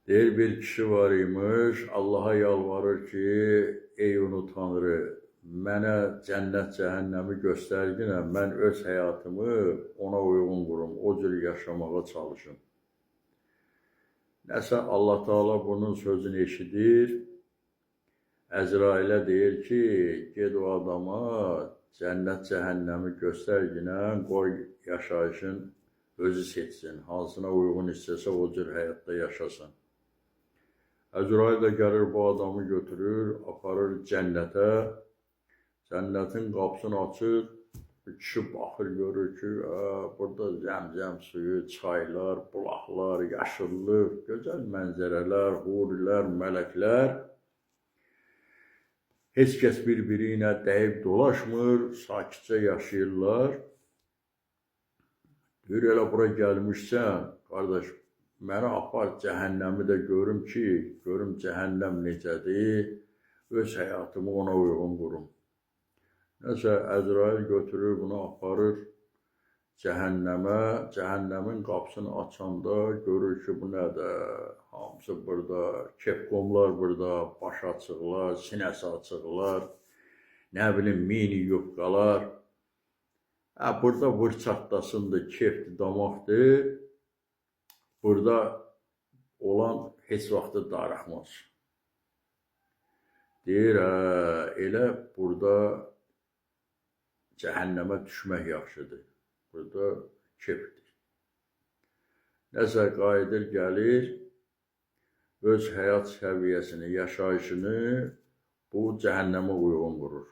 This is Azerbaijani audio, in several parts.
Deyir bir kişi var imiş, Allah'a yalvarır ki, ey onu Tanrı, mənə cənnət cəhənnəmi göstərginə, mən öz həyatımı ona uyğun qurum, o cür yaşamağa çalışım. Nəsə Allah Teala bunun sözünü eşidir, Əzrailə deyir ki, ged o adama cənnət cəhənnəmi göstərginə, qoy yaşayışın özü seçsin, hansına uyğun istəsə o cür həyatda yaşasın. Əzrail də gəlir bu adamı götürür, aparır cənnətə, cənnətin qapısını açır, bir kişi baxır, görür ki, burada zəmzəm suyu, çaylar, bulaqlar, yaşıllıq, gözəl mənzərələr, hurilər, mələklər. Heç kəs bir-biri ilə dəyib dolaşmır, sakitcə yaşayırlar. Deyir, elə bura gəlmişsən, qardaş, məni apar cəhənnəmi də görüm ki, görüm cəhənnəm necədir, öz həyatımı ona uyğun qurum. Nəsə, Əzrail götürür, bunu aparır cəhənnəmə, cəhənnəmin qapısını açanda görür ki, bu nədir? Hamısı burada, kepkomlar burada, baş açıqlar, sinəsi açıqlar, nə bilim, mini yufqalar. Burada vırçatdasındır, kefdir, damaqdır. Burada olan heç vaxtı darıxmaz. Deyir, elə burada cəhənnəmə düşmək yaxşıdır. Burada kefdir. Nəsə qayıdır, gəlir, öz həyat səviyyəsini, yaşayışını bu cəhənnəmə uyğun qurur.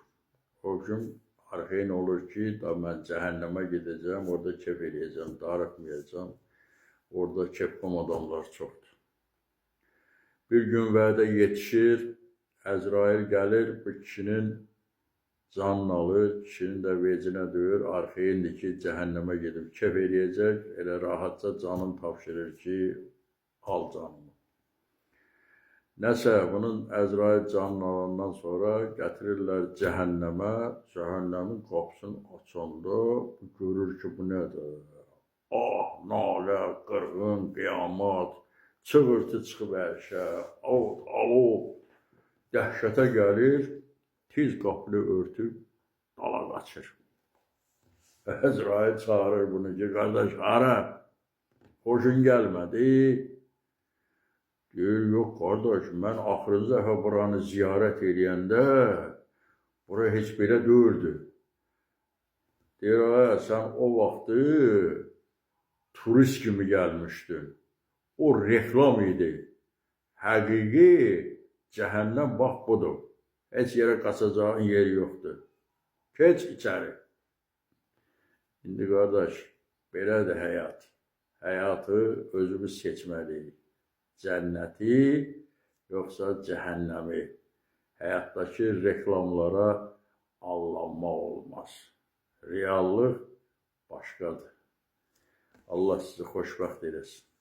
O gün arxeyn olur ki, mən cəhənnəmə gedəcəm, orada kef eləyəcəm, darıxmayacam. Orada kefkom adamlar çoxdur. Bir gün vədə yetişir, Əzrail gəlir, bu kişinin canını alır, kişinin də vecinə döyür, arxeyndir ki, cəhənnəmə gedib kef eləyəcək, elə rahatca canını tapşırır ki, al canımı. Nəsə, bunun Əzrail canını alandan sonra gətirirlər cəhənnəmə, cəhənnəmin qapısını açanda görür ki, bu nədir? Ah, nalə, qırğın, qiyamət, çığırtı çıxıb ərşə, alov, dəhşətə gəlir, tiz qapını örtüb, dala qaçır. Əzrail çağırır bunu ki, qardaş, hara, xoşun gəlmədi. Deyir, yox qardaş, mən axırıncı dəfə buranı ziyarət eləyəndə, bura heç belə deyirdi. Deyir, sən o vaxtı turist kimi gəlmişdin. O reklam idi. Həqiqi cəhənnəm bax budur. Heç yerə qaçacağın yeri yoxdur. Keç içəri. İndi qardaş, belədir həyat. Həyatı özümüz seçməliyik. Cənnəti, yoxsa cəhənnəmi. Həyatdakı reklamlara allanmaq olmaz. Reallıq başqadır. Allah sizi xoşbəxt eləsin.